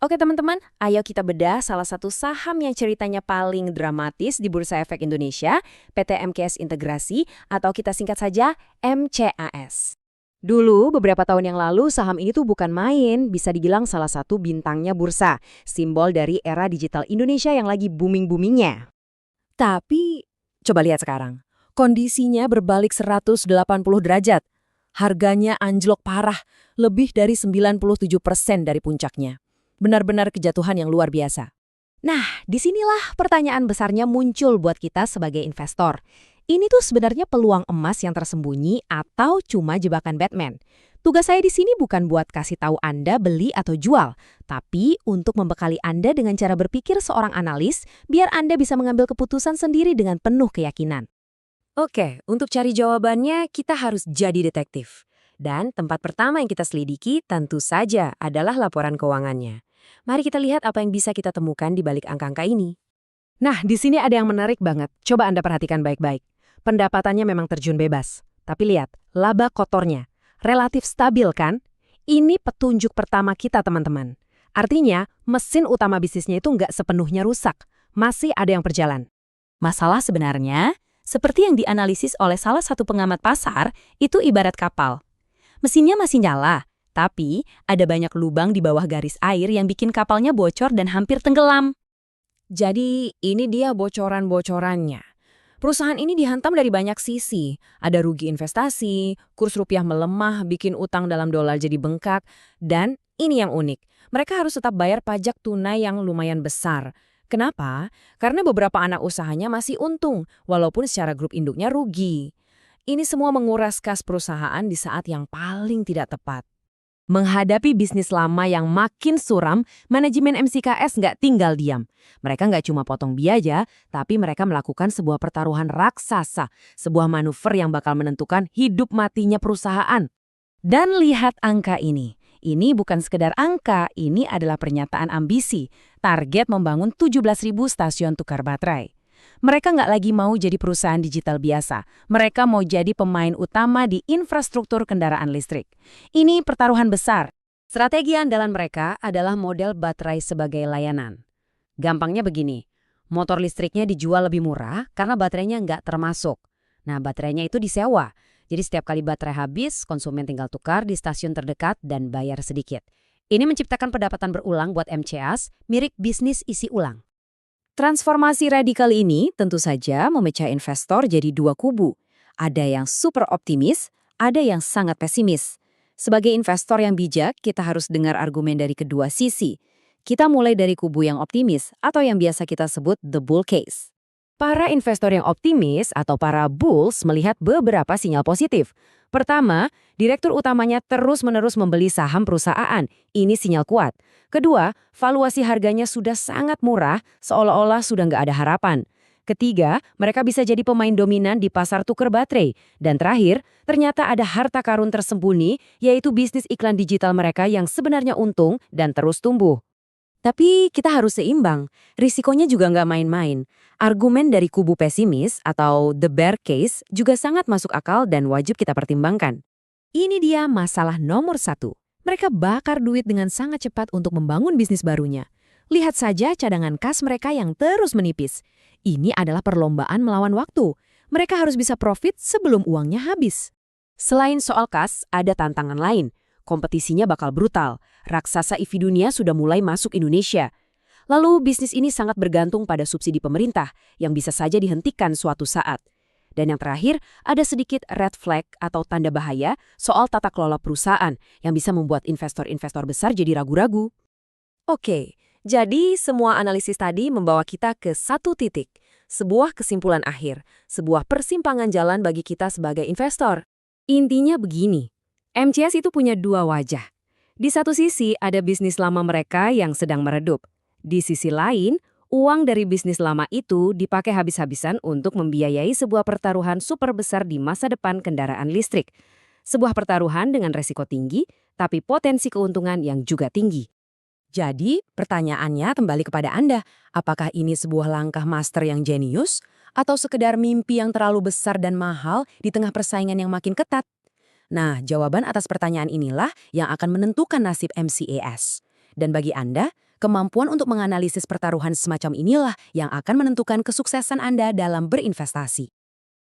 Oke teman-teman, ayo kita bedah salah satu saham yang ceritanya paling dramatis di Bursa Efek Indonesia, PT MKS Integrasi, atau kita singkat saja MCAS. Dulu, beberapa tahun yang lalu, saham ini tuh bukan main, bisa dibilang salah satu bintangnya bursa, simbol dari era digital Indonesia yang lagi booming-boomingnya. Tapi, coba lihat sekarang. Kondisinya berbalik 180 derajat. Harganya anjlok parah, lebih dari 97% dari puncaknya. Benar-benar kejatuhan yang luar biasa. Nah, disinilah pertanyaan besarnya muncul buat kita sebagai investor. Ini tuh sebenarnya peluang emas yang tersembunyi atau cuma jebakan Batman? Tugas saya di sini bukan buat kasih tahu Anda beli atau jual, tapi untuk membekali Anda dengan cara berpikir seorang analis, biar Anda bisa mengambil keputusan sendiri dengan penuh keyakinan. Oke, untuk cari jawabannya kita harus jadi detektif. Dan tempat pertama yang kita selidiki tentu saja adalah laporan keuangannya. Mari kita lihat apa yang bisa kita temukan di balik angka-angka ini. Nah, di sini ada yang menarik banget. Coba Anda perhatikan baik-baik. Pendapatannya memang terjun bebas. Tapi lihat, laba kotornya. Relatif stabil kan? Ini petunjuk pertama kita, teman-teman. Artinya, mesin utama bisnisnya itu nggak sepenuhnya rusak. Masih ada yang berjalan. Masalah sebenarnya, seperti yang dianalisis oleh salah satu pengamat pasar, itu ibarat kapal. Mesinnya masih nyala, tapi ada banyak lubang di bawah garis air yang bikin kapalnya bocor dan hampir tenggelam. Jadi, ini dia bocoran-bocorannya. Perusahaan ini dihantam dari banyak sisi. Ada rugi investasi, kurs rupiah melemah, bikin utang dalam dolar jadi bengkak, dan ini yang unik. Mereka harus tetap bayar pajak tunai yang lumayan besar. Kenapa? Karena beberapa anak usahanya masih untung, walaupun secara grup induknya rugi. Ini semua menguras kas perusahaan di saat yang paling tidak tepat. Menghadapi bisnis lama yang makin suram, manajemen MCKS nggak tinggal diam. Mereka nggak cuma potong biaya, tapi mereka melakukan sebuah pertaruhan raksasa, sebuah manuver yang bakal menentukan hidup matinya perusahaan. Dan lihat angka ini. Ini bukan sekedar angka, ini adalah pernyataan ambisi. Target membangun 17.000 stasiun tukar baterai. Mereka nggak lagi mau jadi perusahaan digital biasa. Mereka mau jadi pemain utama di infrastruktur kendaraan listrik. Ini pertaruhan besar. Strategi andalan mereka adalah model baterai sebagai layanan. Gampangnya begini, motor listriknya dijual lebih murah karena baterainya nggak termasuk. Nah, baterainya itu disewa. Jadi setiap kali baterai habis, konsumen tinggal tukar di stasiun terdekat dan bayar sedikit. Ini menciptakan pendapatan berulang buat MCAS, mirip bisnis isi ulang. Transformasi radikal ini tentu saja memecah investor jadi dua kubu. Ada yang super optimis, ada yang sangat pesimis. Sebagai investor yang bijak, kita harus dengar argumen dari kedua sisi. Kita mulai dari kubu yang optimis atau yang biasa kita sebut the bull case. Para investor yang optimis atau para bulls melihat beberapa sinyal positif. Pertama, direktur utamanya terus-menerus membeli saham perusahaan. Ini sinyal kuat. Kedua, valuasi harganya sudah sangat murah, seolah-olah sudah nggak ada harapan. Ketiga, mereka bisa jadi pemain dominan di pasar tukar baterai. Dan terakhir, ternyata ada harta karun tersembunyi, yaitu bisnis iklan digital mereka yang sebenarnya untung dan terus tumbuh. Tapi kita harus seimbang, risikonya juga nggak main-main. Argumen dari kubu pesimis atau the bear case juga sangat masuk akal dan wajib kita pertimbangkan. Ini dia masalah nomor satu. Mereka bakar duit dengan sangat cepat untuk membangun bisnis barunya. Lihat saja cadangan kas mereka yang terus menipis. Ini adalah perlombaan melawan waktu. Mereka harus bisa profit sebelum uangnya habis. Selain soal kas, ada tantangan lain. Kompetisinya bakal brutal. Raksasa EV dunia sudah mulai masuk Indonesia. Lalu bisnis ini sangat bergantung pada subsidi pemerintah yang bisa saja dihentikan suatu saat. Dan yang terakhir, ada sedikit red flag atau tanda bahaya soal tata kelola perusahaan yang bisa membuat investor-investor besar jadi ragu-ragu. Oke, jadi semua analisis tadi membawa kita ke satu titik. Sebuah kesimpulan akhir, sebuah persimpangan jalan bagi kita sebagai investor. Intinya begini. MCAS itu punya dua wajah. Di satu sisi ada bisnis lama mereka yang sedang meredup. Di sisi lain, uang dari bisnis lama itu dipakai habis-habisan untuk membiayai sebuah pertaruhan super besar di masa depan kendaraan listrik. Sebuah pertaruhan dengan resiko tinggi, tapi potensi keuntungan yang juga tinggi. Jadi, pertanyaannya kembali kepada Anda, apakah ini sebuah langkah master yang jenius, atau sekedar mimpi yang terlalu besar dan mahal di tengah persaingan yang makin ketat? Nah, jawaban atas pertanyaan inilah yang akan menentukan nasib MCAS. Dan bagi Anda, Kemampuan untuk menganalisis pertaruhan semacam inilah yang akan menentukan kesuksesan Anda dalam berinvestasi.